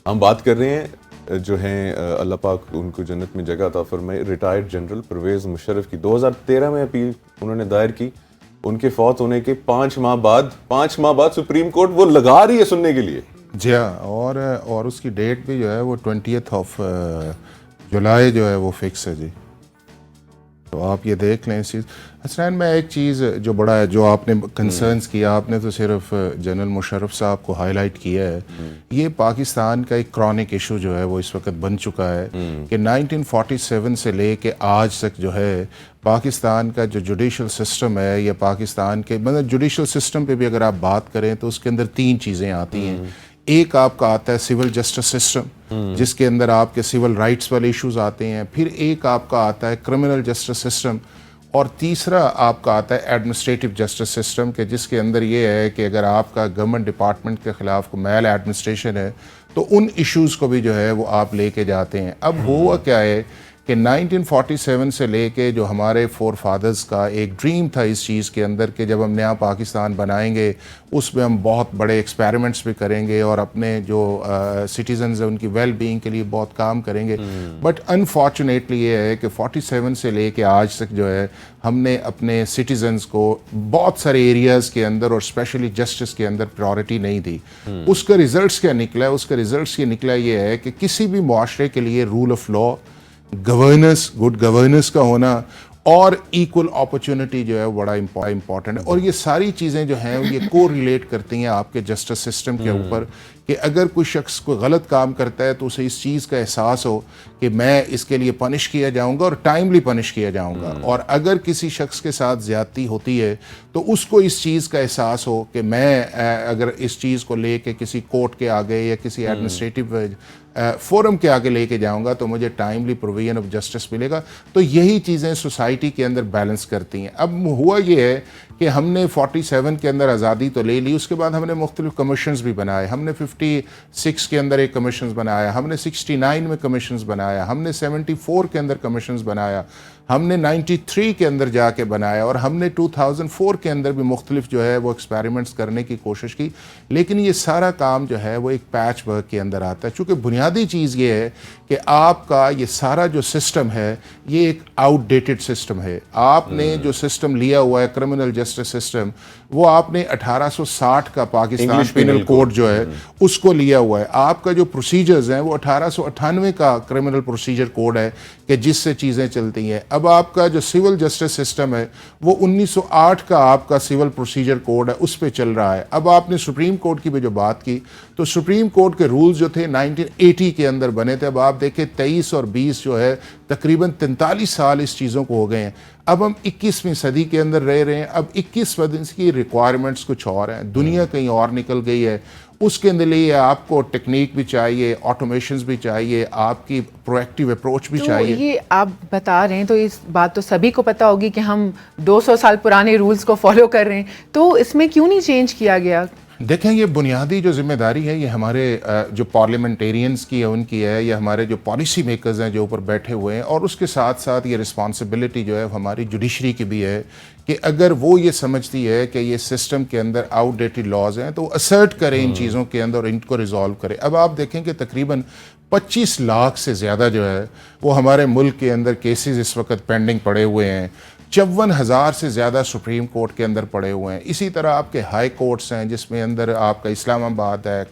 ہم بات کر رہے ہیں جو ہیں اللہ پاک ان کو جنت میں جگہ عطا فرمائے ریٹائرڈ جنرل پرویز مشرف کی 2013 میں اپیل انہوں نے دائر کی. ان کے فوت ہونے کے 5 ماہ بعد سپریم کورٹ وہ لگا رہی ہے سننے کے لیے. جی ہاں, اور اس کی ڈیٹ بھی جو ہے وہ 20 جولائی جو ہے وہ فکس ہے جی. تو آپ یہ دیکھ لیں اس چیز. حسنین میں ایک چیز جو بڑا ہے, جو آپ نے کنسرنز کیا, آپ نے تو صرف جنرل مشرف صاحب کو ہائی لائٹ کیا ہے. یہ پاکستان کا ایک کرونک ایشو جو ہے وہ اس وقت بن چکا ہے کہ 1947 سے لے کے آج تک جو ہے پاکستان کا جو جوڈیشل سسٹم ہے, یا پاکستان کے مطلب جوڈیشل سسٹم پہ بھی اگر آپ بات کریں تو اس کے اندر 3 چیزیں آتی ہیں. ایک آپ کا آتا ہے سول جسٹس سسٹم, جس کے اندر آپ کے سول رائٹس والے ایشوز آتے ہیں. پھر ایک آپ کا آتا ہے کرمنل جسٹس سسٹم, اور تیسرا آپ کا آتا ہے ایڈمنسٹریٹو جسٹس سسٹم, کہ جس کے اندر یہ ہے کہ اگر آپ کا گورنمنٹ ڈپارٹمنٹ کے خلاف کو میل ایڈمنسٹریشن ہے تو ان ایشوز کو بھی جو ہے وہ آپ لے کے جاتے ہیں. اب ہوا کیا ہے کہ 1947 سے لے کے جو ہمارے فور فادرز کا ایک ڈریم تھا اس چیز کے اندر کہ جب ہم نیا پاکستان بنائیں گے اس میں ہم بہت بڑے ایکسپیریمنٹس بھی کریں گے اور اپنے جو سٹیزنز ہیں ان کی ویل بینگ کے لیے بہت کام کریں گے. بٹ انفارچونیٹلی یہ ہے کہ 47 سے لے کے آج تک جو ہے ہم نے اپنے سٹیزنز کو بہت سارے ایریاز کے اندر اور اسپیشلی جسٹس کے اندر پرائورٹی نہیں دی. اس کا ریزلٹس کیا نکلا ہے؟ اس کا ریزلٹس یہ نکلا یہ ہے کہ کسی بھی معاشرے کے لیے rule of law, governance, good governance کا ہونا اور ایکول اپرچونٹی جو ہے بڑا امپورٹنٹ ہے. اور یہ ساری چیزیں جو ہیں یہ کو ریلیٹ کرتی ہیں آپ کے جسٹس سسٹم کے اوپر کہ اگر کوئی شخص کوئی غلط کام کرتا ہے تو اسے اس چیز کا احساس ہو کہ میں اس کے لیے پنش کیا جاؤں گا اور ٹائملی پنش کیا جاؤں گا. اور اگر کسی شخص کے ساتھ زیادتی ہوتی ہے تو اس کو اس چیز کا احساس ہو کہ میں اگر اس چیز کو لے کے کسی کورٹ کے آگے یا کسی ایڈمنسٹریٹو فورم کے آگے لے کے جاؤں گا تو مجھے ٹائملی پروویژن آف جسٹس ملے گا. تو یہی چیزیں سوسائٹی کے اندر بیلنس کرتی ہیں. اب ہوا یہ ہے کہ ہم نے 47 کے اندر آزادی تو لے لی, اس کے بعد ہم نے مختلف کمیشنز بھی بنائے. ہم نے 56 کے اندر ایک کمیشنز بنایا, ہم نے 69 میں کمیشنز بنایا, ہم نے 74 کے اندر کمیشنز بنایا, ہم نے 93 کے اندر جا کے بنایا, اور ہم نے 2004 کے اندر بھی مختلف جو ہے وہ ایکسپیریمنٹس کرنے کی کوشش کی. لیکن یہ سارا کام جو ہے وہ ایک پیچ ورک کے اندر آتا ہے, چونکہ بنیادی چیز یہ ہے کہ آپ کا یہ سارا جو سسٹم ہے یہ ایک آؤٹ ڈیٹڈ سسٹم ہے. آپ نے جو سسٹم لیا ہوا ہے کرمنل جسٹس سسٹم, وہ آپ نے 1860 کا پاکستان پینل کوڈ جو ہے اس کو لیا ہوا ہے. آپ کا جو پروسیجرز ہیں وہ 1898 کا کرمنل پروسیجر کوڈ ہے کہ جس سے چیزیں چلتی ہیں. اب آپ کا جو سول جسٹس سسٹم ہے وہ 1908 کا آپ کا سول پروسیجر کوڈ ہے, اس پہ چل رہا ہے. اب آپ نے سپریم کورٹ کی بھی جو بات کی تو سپریم کورٹ کے رولز جو تھے 1980 کے اندر بنے تھے. اب آپ دیکھیں 23 اور 20 جو ہے تقریباً 43 سال اس چیزوں کو ہو گئے ہیں. اب ہم 21ویں صدی کے اندر رہ رہے ہیں. اب 21 صدی کی ریکوائرمنٹس کچھ اور ہیں, دنیا کہیں اور نکل گئی ہے. اس کے اندر لیے آپ کو ٹیکنیک بھی چاہیے, آٹومیشنز بھی چاہیے, آپ کی پرویکٹیو اپروچ بھی چاہیے. یہ آپ بتا رہے ہیں تو اس بات تو سبھی کو پتہ ہوگی کہ ہم 200 سال پرانے رولز کو فالو کر رہے ہیں, تو اس میں کیوں نہیں چینج کیا گیا؟ دیکھیں یہ بنیادی جو ذمہ داری ہے یہ ہمارے جو پارلیمنٹیرینز کی ہے, ان کی ہے, یا ہمارے جو پالیسی میکرز ہیں جو اوپر بیٹھے ہوئے ہیں. اور اس کے ساتھ ساتھ یہ رسپانسبلٹی جو ہے ہماری جوڈیشری کی بھی ہے کہ اگر وہ یہ سمجھتی ہے کہ یہ سسٹم کے اندر آؤٹ ڈیٹڈ لاز ہیں تو وہ اسرٹ کرے ان چیزوں کے اندر اور ان کو ریزالو کرے. اب آپ دیکھیں کہ تقریباً 25 لاکھ سے زیادہ جو ہے وہ ہمارے ملک کے اندر کیسز اس وقت پینڈنگ پڑے ہوئے ہیں. 54,000 سے زیادہ سپریم کورٹ کے اندر پڑے ہوئے ہیں. اسی طرح آپ کے ہائی کورٹس ہیں جس میں اندر آپ کا اسلام آباد ہے,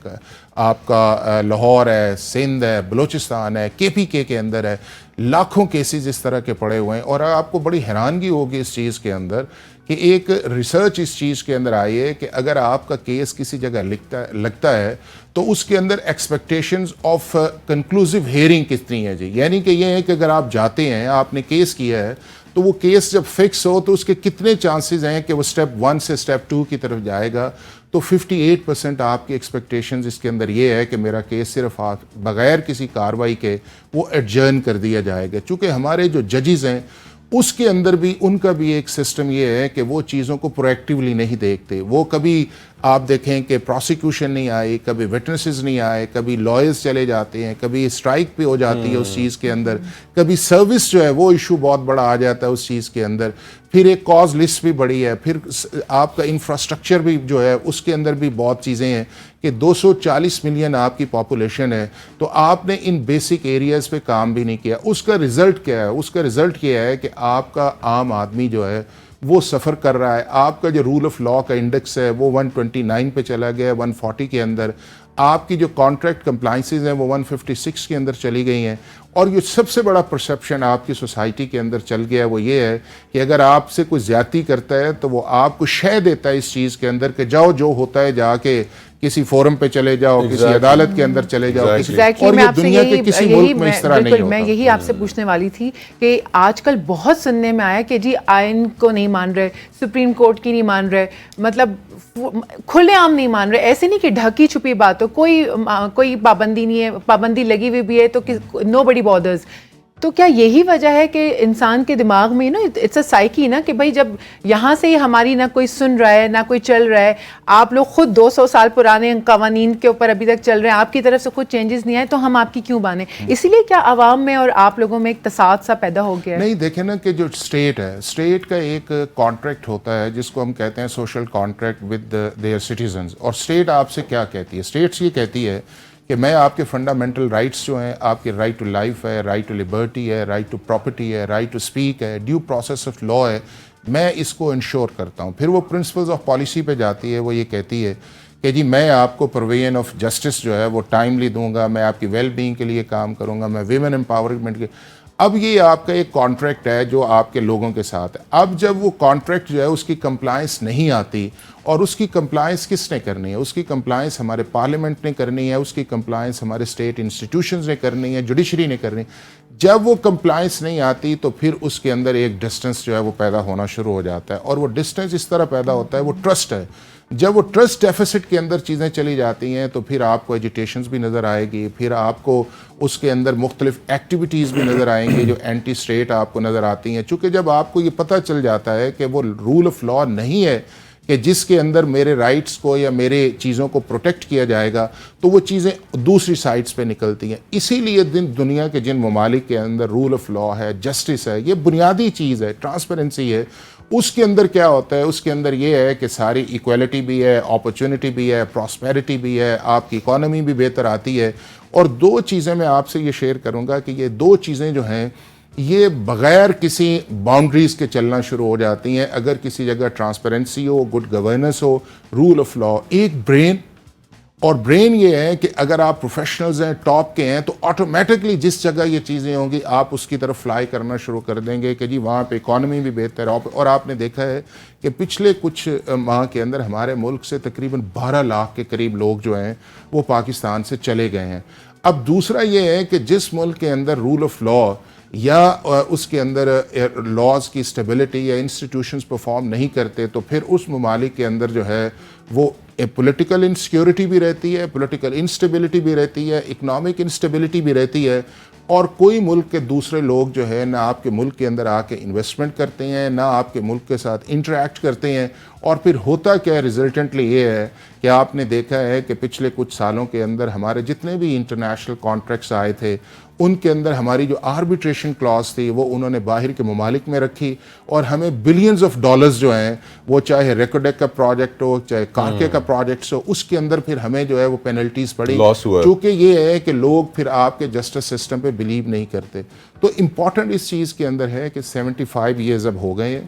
آپ کا لاہور ہے, سندھ ہے, بلوچستان ہے, KPK کے اندر ہے. لاکھوں کیسز اس طرح کے پڑے ہوئے ہیں. اور آپ کو بڑی حیرانگی ہوگی اس چیز کے اندر کہ ایک ریسرچ اس چیز کے اندر آئی ہے کہ اگر آپ کا کیس کسی جگہ لگتا ہے تو اس کے اندر ایکسپیکٹیشنز آف کنکلوزیو ہیئرنگ کتنی ہے جی. یعنی کہ یہ ہے کہ اگر آپ جاتے ہیں, آپ نے کیس کیا ہے, تو وہ کیس جب فکس ہو تو اس کے کتنے چانسز ہیں کہ وہ سٹیپ 1 سے سٹیپ 2 کی طرف جائے گا. تو 58% آپ کی ایکسپیکٹیشنز اس کے اندر یہ ہے کہ میرا کیس صرف بغیر کسی کارروائی کے وہ ایڈجرن کر دیا جائے گا. چونکہ ہمارے جو ججز ہیں اس کے اندر بھی ان کا بھی ایک سسٹم یہ ہے کہ وہ چیزوں کو پرویکٹیولی نہیں دیکھتے. وہ کبھی آپ دیکھیں کہ پروسیکیوشن نہیں آئی, کبھی وٹنسز نہیں آئے, کبھی لائرز چلے جاتے ہیں, کبھی اسٹرائک بھی ہو جاتی ہے اس چیز کے اندر, کبھی سروس جو ہے وہ ایشو بہت بڑا آ جاتا ہے اس چیز کے اندر, پھر ایک کاز لسٹ بھی بڑی ہے, پھر آپ کا انفراسٹرکچر بھی جو ہے اس کے اندر بھی بہت چیزیں ہیں کہ 240 ملین آپ کی پاپولیشن ہے, تو آپ نے ان بیسک ایریاز پہ کام بھی نہیں کیا. اس کا رزلٹ کیا ہے؟ اس کا رزلٹ یہ ہے کہ آپ کا عام آدمی جو ہے وہ سفر کر رہا ہے. آپ کا جو رول آف لا کا انڈیکس ہے وہ 129 پہ چلا گیا, 140 کے اندر. آپ کی جو کانٹریکٹ کمپلائنسز ہیں وہ 156 کے اندر چلی گئی ہیں. اور یہ سب سے بڑا پرسیپشن آپ کی سوسائٹی کے اندر چل گیا ہے وہ یہ ہے کہ اگر آپ سے کوئی زیادتی کرتا ہے تو وہ آپ کو شے دیتا ہے اس چیز کے اندر کہ جاؤ جو ہوتا ہے جا کے کسی فورم پہ چلے جاؤ, کسی عدالت کے اندر چلے جاؤ. اور یہ دنیا کے کسی ملک میں اس طرح نہیں ہوتا. میں یہی آپ سے پوچھنے والی تھی کہ آج کل بہت سننے میں آیا کہ جی آئین کو نہیں مان رہے, سپریم کورٹ کی نہیں مان رہے, مطلب کھلے عام نہیں مان رہے. ایسے نہیں کہ ڈھکی چھپی بات ہو, کوئی پابندی نہیں ہے, پابندی لگی ہوئی بھی ہے تو نو بڈی بادرز. تو کیا یہی وجہ ہے کہ انسان کے دماغ میں نا اٹس اے سائیکی نا کہ بھائی جب یہاں سے ہماری نہ کوئی سن رہا ہے نہ کوئی چل رہا ہے, آپ لوگ خود 200 سال پرانے قوانین کے اوپر ابھی تک چل رہے ہیں, آپ کی طرف سے خود چینجز نہیں آئے تو ہم آپ کی کیوں مانیں؟ اسی لیے کیا عوام میں اور آپ لوگوں میں ایک تصاد سا پیدا ہو گیا ہے؟ نہیں دیکھیں نا کہ جو اسٹیٹ ہے, اسٹیٹ کا ایک کانٹریکٹ ہوتا ہے جس کو ہم کہتے ہیں social contract with their citizens. اور اسٹیٹ آپ سے کیا کہتی ہے؟ اسٹیٹس یہ کہتی ہے کہ میں آپ کے فنڈامنٹل رائٹس جو ہیں, آپ کے رائٹ ٹو لائف ہے, رائٹ ٹو لبرٹی ہے, رائٹ ٹو پراپرٹی ہے, رائٹ ٹو اسپیک ہے, ڈیو پروسیس آف لا ہے, میں اس کو انشور کرتا ہوں. پھر وہ پرنسپلز آف پالیسی پہ جاتی ہے, وہ یہ کہتی ہے کہ جی میں آپ کو پروویژن آف جسٹس جو ہے وہ ٹائملی دوں گا, میں آپ کی ویل بینگ کے لیے کام کروں گا, میں ویمن امپاورمنٹ کے. اب یہ آپ کا ایک کانٹریکٹ ہے جو آپ کے لوگوں کے ساتھ ہے. اب جب وہ کانٹریکٹ جو ہے اس کی کمپلائنس نہیں آتی, اور اس کی کمپلائنس کس نے کرنی ہے؟ اس کی کمپلائنس ہمارے پارلیمنٹ نے کرنی ہے, اس کی کمپلائنس ہمارے اسٹیٹ انسٹیٹیوشنز نے کرنی ہے, جوڈیشری نے کرنی ہے. جب وہ کمپلائنس نہیں آتی تو پھر اس کے اندر ایک ڈسٹنس جو ہے وہ پیدا ہونا شروع ہو جاتا ہے, اور وہ ڈسٹنس اس طرح پیدا ہوتا ہے, وہ ٹرسٹ ہے. جب وہ ٹرسٹ ڈیفیسٹ کے اندر چیزیں چلی جاتی ہیں تو پھر آپ کو ایجیٹیشنز بھی نظر آئے گی, پھر آپ کو اس کے اندر مختلف ایکٹیویٹیز بھی نظر آئیں گی جو اینٹی اسٹیٹ آپ کو نظر آتی ہیں. چونکہ جب آپ کو یہ پتہ چل جاتا ہے کہ وہ رول آف لا نہیں ہے کہ جس کے اندر میرے رائٹس کو یا میرے چیزوں کو پروٹیکٹ کیا جائے گا, تو وہ چیزیں دوسری سائٹس پہ نکلتی ہیں. اسی لیے دنیا کے جن ممالک کے اندر رول آف لا ہے, جسٹس ہے, یہ بنیادی چیز ہے, ٹرانسپیرنسی ہے, اس کے اندر کیا ہوتا ہے؟ اس کے اندر یہ ہے کہ ساری ایکویلٹی بھی ہے, اپرچونٹی بھی ہے, پراسپیرٹی بھی ہے, آپ کی اکانومی بھی بہتر آتی ہے. اور دو چیزیں میں آپ سے یہ شیئر کروں گا کہ یہ دو چیزیں جو ہیں یہ بغیر کسی باؤنڈریز کے چلنا شروع ہو جاتی ہیں. اگر کسی جگہ ٹرانسپیرنسی ہو, گڈ گورننس ہو, رول آف لا, ایک برین. اور برین یہ ہے کہ اگر آپ پروفیشنلز ہیں, ٹاپ کے ہیں, تو آٹومیٹکلی جس جگہ یہ چیزیں ہوں گی آپ اس کی طرف فلائی کرنا شروع کر دیں گے کہ جی وہاں پہ اکانومی بھی بہتر ہے. اور آپ نے دیکھا ہے کہ پچھلے کچھ ماہ کے اندر ہمارے ملک سے تقریباً 12 لاکھ کے قریب لوگ جو ہیں وہ پاکستان سے چلے گئے ہیں. اب دوسرا یہ ہے کہ جس ملک کے اندر رول آف لا یا اس کے اندر لاز کی اسٹیبلٹی یا انسٹیٹیوشنز پرفارم نہیں کرتے, تو پھر اس ممالک کے اندر جو ہے وہ پولیٹیکل انسیکیورٹی بھی رہتی ہے, پولیٹیکل انسٹیبلٹی بھی رہتی ہے, اکنامک انسٹیبلٹی بھی رہتی ہے. اور کوئی ملک کے دوسرے لوگ جو ہے نہ آپ کے ملک کے اندر آ کے انویسٹمنٹ کرتے ہیں, نہ آپ کے ملک کے ساتھ انٹریکٹ کرتے ہیں. اور پھر ہوتا کیا ہے؟ ریزلٹنٹلی یہ ہے کہ آپ نے دیکھا ہے کہ پچھلے کچھ سالوں کے اندر ہمارے جتنے بھی انٹرنیشنل کانٹریکٹس آئے تھے ان کے اندر ہماری جو آربیٹریشن کلاس تھی وہ انہوں نے باہر کے ممالک میں رکھی, اور ہمیں بلینز آف ڈالرز جو ہیں وہ چاہے ریکوڈیک کا پروجیکٹ ہو, چاہے کارکے کا پروجیکٹس ہو, اس کے اندر پھر ہمیں جو ہے وہ پینلٹیز پڑی, چونکہ یہ ہے کہ لوگ پھر آپ کے جسٹس سسٹم پہ بلیو نہیں کرتے. تو امپورٹنٹ اس چیز کے اندر ہے کہ 75 ایئرز اب ہو گئے ہیں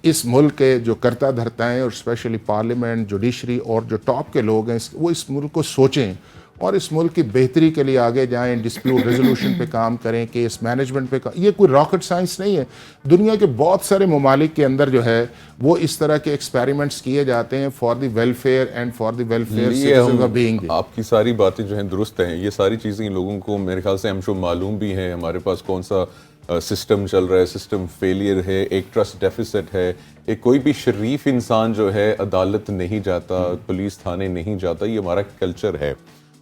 اس ملک کے جو کرتا دھرتا ہیں, اور اسپیشلی پارلیمنٹ, جوڈیشری اور جو ٹاپ کے لوگ ہیں وہ اس ملک کو سوچیں اور اس ملک کی بہتری کے لیے آگے جائیں, ڈسپیوٹ ریزولوشن پہ کام کریں, کیس مینجمنٹ پہ یہ کوئی راکٹ سائنس نہیں ہے. دنیا کے بہت سارے ممالک کے اندر جو ہے وہ اس طرح کے ایکسپیریمنٹس کیے جاتے ہیں for the welfare and for the welfare citizens of being. آپ کی ساری باتیں جو ہیں درست ہیں, یہ ساری چیزیں لوگوں کو میرے خیال سے ہم شو معلوم بھی ہیں. ہمارے پاس کون سا سسٹم چل رہا ہے, سسٹم فیلئر ہے, ایک ٹرسٹ ڈیفیسٹ ہے, ایک کوئی بھی شریف انسان جو ہے عدالت نہیں جاتا, پولیس تھانے نہیں جاتا, یہ ہمارا کلچر ہے.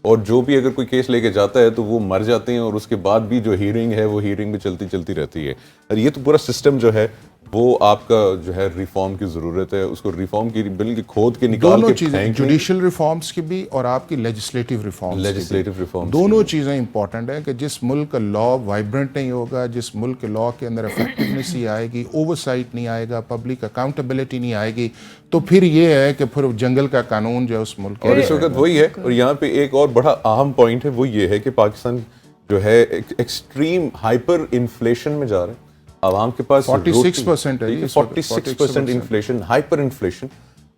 اور جو بھی اگر کوئی کیس لے کے جاتا ہے تو وہ مر جاتے ہیں, اور اس کے بعد بھی جو ہیئرنگ ہے وہ ہیئرنگ بھی چلتی رہتی ہے. اور یہ تو پورا سسٹم جو ہے وہ آپ کا جو ہے ریفارم کی ضرورت ہے. اس کو ریفارم کی بل کی کھود کے نکال دونوں کے چیزیں پھینک جوڈیشل ریفارمز کی بھی اور آپ کی لیجسلیٹو ریفارمز دونوں چیزیں امپورٹنٹ ہیں کہ جس ملک کا لا وائبرنٹ نہیں ہوگا, جس ملک کے لا کے اندر افیکٹونیس نہیں آئے گی, اوور سائٹ نہیں آئے گا, پبلک اکاؤنٹیبلٹی نہیں آئے گی, تو پھر یہ ہے کہ پھر جنگل کا قانون جو ہے اس ملک اور اس وقت وہی ہے. اور یہاں پہ ایک اور بڑا اہم پوائنٹ ہے, وہ یہ ہے کہ پاکستان جو ہے ایکسٹریم ہائپر انفلیشن میں جا رہا ہے. عوام کے پاس 46% ہے, 46% انفلیشن, ہائپر انفلیشن.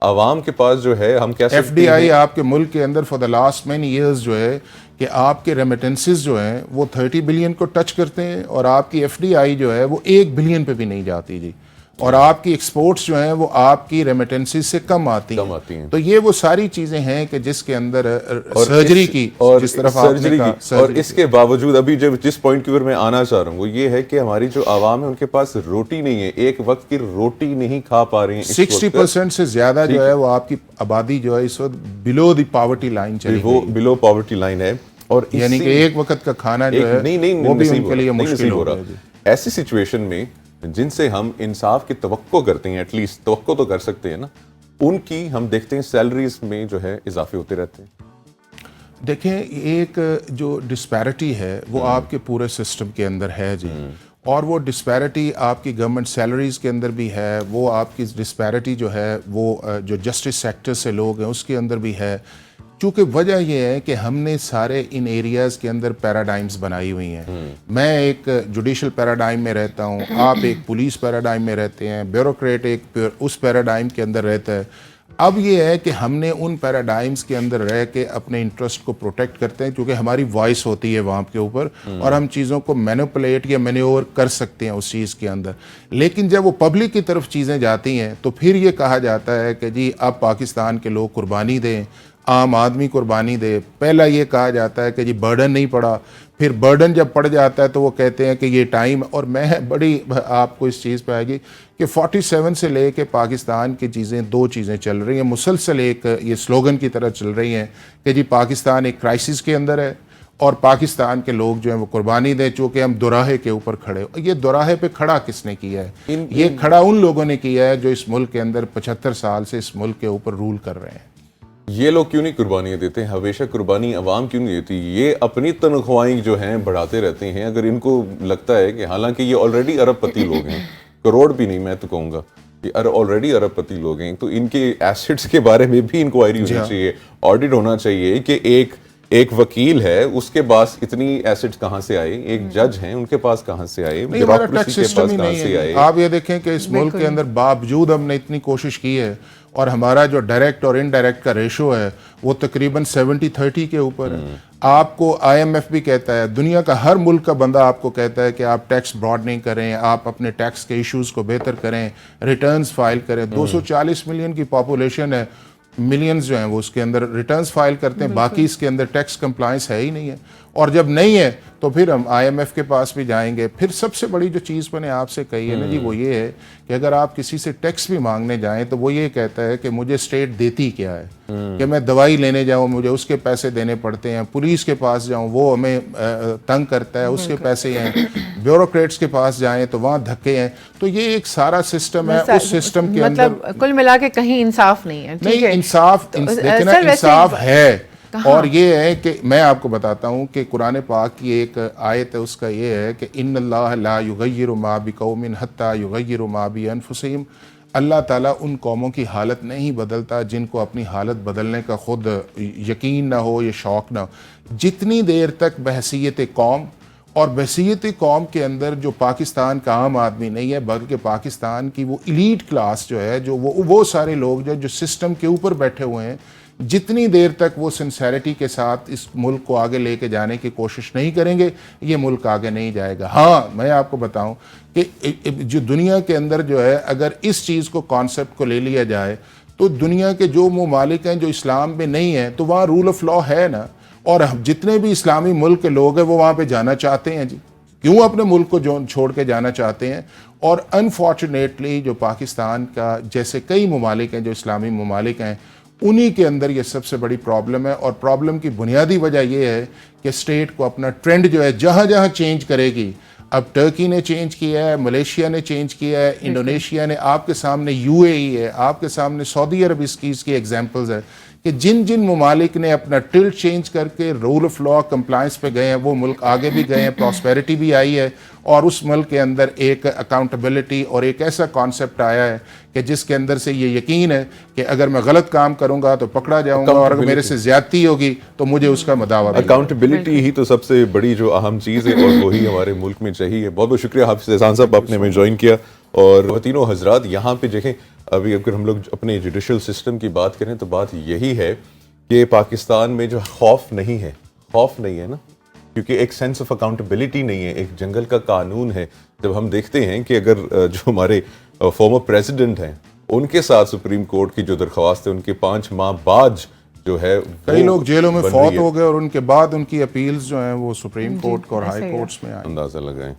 عوام کے پاس جو ہے, ہم کہہ سکتے ہیں ایف ڈی آئی آپ کے ملک کے اندر for the last many years جو ہے کہ آپ کے ریمیٹنسز جو ہیں وہ 30 بلین کو ٹچ کرتے ہیں, اور آپ کی ایف ڈی آئی جو ہے وہ 1 بلین پہ بھی نہیں جاتی جی, اور آپ کی ایکسپورٹس جو ہیں وہ آپ کی ریمیٹنسز سے کم آتی ہیں. تو یہ وہ ساری چیزیں ہیں کہ جس کے اندر سرجری کی اور جس طرف آپ نے کہا, اور اس کے باوجود ابھی جس پوائنٹ کی اوپر میں آنا چاہ رہا ہوں وہ یہ ہے کہ ہماری جو عوام ہے ان کے پاس روٹی نہیں ہے, ایک وقت کی روٹی نہیں کھا پا رہے ہیں. 60% سے زیادہ جو ہے وہ آپ کی آبادی جو ہے اس وقت بلو دی پاورٹی لائن چلی گئی, وہ بلو پاورٹی لائن ہے. اور یعنی کہ ایک وقت کا کھانا جو ہے وہ بھی ان کے لیے مشکل ہو رہا ہے. ایسی سچویشن میں جن سے ہم انصاف کی توقع کرتے ہیں, ایٹ لیسٹ توقع تو کر سکتے ہیں نا, ان کی ہم دیکھتے ہیں سیلریز میں جو ہے اضافے ہوتے رہتے ہیں. دیکھیں ایک جو ڈسپیرٹی ہے وہ آپ کے پورے سسٹم کے اندر ہے جی, اور وہ ڈسپیرٹی آپ کی گورنمنٹ سیلریز کے اندر بھی ہے, وہ آپ کی ڈسپیرٹی جو ہے وہ جو جسٹس سیکٹر سے لوگ ہیں اس کے اندر بھی ہے. چونکہ وجہ یہ ہے کہ ہم نے سارے ان ایریاز کے اندر پیراڈائمز بنائی ہوئی ہیں. میں ایک جوڈیشل پیراڈائم میں رہتا ہوں, آپ ایک پولیس پیراڈائم میں رہتے ہیں, بیوروکریٹ ایک اس پیراڈائم کے اندر رہتا ہے. اب یہ ہے کہ ہم نے ان پیراڈائمز کے اندر رہ کے اپنے انٹرسٹ کو پروٹیکٹ کرتے ہیں, کیونکہ ہماری وائس ہوتی ہے وہاں کے اوپر, اور ہم چیزوں کو مینوپولیٹ یا مینیور کر سکتے ہیں اس چیز کے اندر. لیکن جب وہ پبلک کی طرف چیزیں جاتی ہیں تو پھر یہ کہا جاتا ہے کہ جی اب پاکستان کے لوگ قربانی دیں, عام آدمی قربانی دے. پہلا یہ کہا جاتا ہے کہ جی برڈن نہیں پڑا, پھر برڈن جب پڑ جاتا ہے تو وہ کہتے ہیں کہ یہ ٹائم, اور میں بڑی آپ کو اس چیز پہ آئے گی کہ 47 سے لے کے پاکستان کی چیزیں دو چیزیں چل رہی ہیں مسلسل, ایک یہ سلوگن کی طرح چل رہی ہیں کہ جی پاکستان ایک کرائسس کے اندر ہے اور پاکستان کے لوگ جو ہیں وہ قربانی دیں, چونکہ ہم دوراہے کے اوپر کھڑے. یہ دوراہے پہ کھڑا کس نے کیا ہے؟ یہ کھڑا ان لوگوں نے کیا ہے جو اس ملک کے اندر 75 سال سے اس ملک کے اوپر رول کر رہے ہیں. یہ لوگ کیوں نہیں قربانیاں دیتے ہیں؟ ہمیشہ قربانی عوام کیوں نہیں دیتی؟ یہ اپنی تنخواہیں جو ہیں بڑھاتے رہتے ہیں. اگر ان کو لگتا ہے کہ حالانکہ یہ آلریڈی ارب پتی لوگ ہیں, کروڑ بھی نہیں میں تو کہوں گا, یہ آلریڈی ارب پتی لوگ ہیں, تو ان کے ایسٹس کے بارے میں بھی انکوائری ہونی چاہیے, آڈٹ ہونا چاہیے کہ ایک وکیل ہے اس کے پاس اتنی ایسٹس کہاں سے آئے, ایک جج ہیں ان کے پاس کہاں سے آئے, بیوروکریسی کے پاس کہاں سے آئے. آپ یہ دیکھیں کہ اس ملک کے اندر باوجود ہم نے اتنی کوشش کی ہے اور ہمارا جو ڈائریکٹ اور انڈائریکٹ کا ریشو ہے وہ تقریباً 70-30 کے اوپر ہے. آپ کو آئی ایم ایف بھی کہتا ہے, دنیا کا ہر ملک کا بندہ آپ کو کہتا ہے کہ آپ ٹیکس براڈ نہیں کریں, آپ اپنے ٹیکس کے ایشوز کو بہتر کریں, ریٹرنز فائل کریں. 240 ملین کی پاپولیشن ہے, ملینز جو ہیں وہ اس کے اندر ریٹرنز فائل کرتے ہیں, باقی اس کے اندر ٹیکس کمپلائنس ہے ہی نہیں ہے. اور جب نہیں ہے تو پھر ہم آئی ایم ایف کے پاس بھی جائیں گے. پھر سب سے بڑی جو چیز میں نے آپ سے کہی ہے نا جی وہ یہ ہے کہ اگر آپ کسی سے ٹیکس بھی مانگنے جائیں تو وہ یہ کہتا ہے کہ مجھے اسٹیٹ دیتی کیا ہے, کہ میں دوائی لینے جاؤں مجھے اس کے پیسے دینے پڑتے ہیں, پولیس کے پاس جاؤں وہ ہمیں تنگ کرتا ہے اس کے پیسے ہیں, بیوروکریٹس کے پاس جائیں تو وہاں دھکے ہیں. تو یہ ایک سارا سسٹم ہے, اس سسٹم کے اندر مطلب کل ملا کے کہیں انصاف نہیں ہے. نہیں انصاف, لیکن انصاف ہے. اور یہ ہے کہ میں آپ کو بتاتا ہوں کہ قرآن پاک کی ایک آیت ہے, اس کا یہ ہے کہ ان اللہ لا یغیر ما بقوم حتی یغیروا ما بانفسہم. اللہ تعالیٰ ان قوموں کی حالت نہیں بدلتا جن کو اپنی حالت بدلنے کا خود یقین نہ ہو یا شوق نہ ہو. جتنی دیر تک بحیثیت قوم, اور بحیثیت قوم کے اندر جو پاکستان کا عام آدمی نہیں ہے بلکہ پاکستان کی وہ ایلیٹ کلاس جو ہے, جو وہ سارے لوگ جو سسٹم کے اوپر بیٹھے ہوئے ہیں, جتنی دیر تک وہ سنسیریٹی کے ساتھ اس ملک کو آگے لے کے جانے کی کوشش نہیں کریں گے یہ ملک آگے نہیں جائے گا. ہاں میں آپ کو بتاؤں کہ جو دنیا کے اندر جو ہے اگر اس چیز کو کانسیپٹ کو لے لیا جائے تو دنیا کے جو ممالک ہیں جو اسلام میں نہیں ہیں تو وہاں رول آف لا ہے نا, اور جتنے بھی اسلامی ملک کے لوگ ہیں وہ وہاں پہ جانا چاہتے ہیں. جی کیوں اپنے ملک کو چھوڑ کے جانا چاہتے ہیں؟ اور انفارچونیٹلی جو پاکستان کا جیسے کئی ممالک ہیں جو اسلامی ممالک ہیں انہی کے اندر یہ سب سے بڑی پرابلم ہے. اور پرابلم کی بنیادی وجہ یہ ہے کہ اسٹیٹ کو اپنا ٹرینڈ جو ہے جہاں جہاں چینج کرے گی اب ٹرکی نے چینج کیا ہے, ملیشیا نے چینج کیا ہے, انڈونیشیا نے, آپ کے سامنے یو اے ای ہے, آپ کے سامنے سعودی عرب اس کی ایگزامپلز ہیں کہ جن جن ممالک نے اپنا ٹلٹ چینج کر کے رول آف لا کمپلائنس پہ گئے ہیں وہ ملک آگے بھی گئے ہیں, پراسپیرٹی بھی آئی ہے, اور اس ملک کے اندر ایک اکاؤنٹیبلٹی اور ایک ایسا کانسیپٹ آیا ہے کہ جس کے اندر سے یہ یقین ہے کہ اگر میں غلط کام کروں گا تو پکڑا جاؤں گا, اور اگر میرے سے زیادتی ہوگی تو مجھے اس کا مداوع بھی. اکاؤنٹیبلٹی ہی تو سب سے بڑی جو اہم چیز ہے اور وہی ہمارے ملک میں چاہیے. بہت بہت شکریہ حافظ احسان صاحب, آپ نے ہمیں جوائن کیا. اور تینوں حضرات یہاں پہ دیکھیں, ابھی اگر ہم لوگ اپنے جوڈیشل سسٹم کی بات کریں تو بات یہی ہے کہ پاکستان میں جو خوف نہیں ہے نا, کیونکہ ایک سینس آف اکاؤنٹیبلٹی نہیں ہے, ایک جنگل کا قانون ہے. جب ہم دیکھتے ہیں کہ اگر جو ہمارے فارمر پریزیڈنٹ ہیں ان کے ساتھ سپریم کورٹ کی جو درخواست ہے ان کے 5 ماہ بعد جو ہے کئی لوگ جیلوں میں فوت ہو گئے اور ان کے بعد ان کی اپیلز جو ہیں وہ سپریم کورٹ اور ہائی کورٹس میں آئیں. اندازہ لگائیں.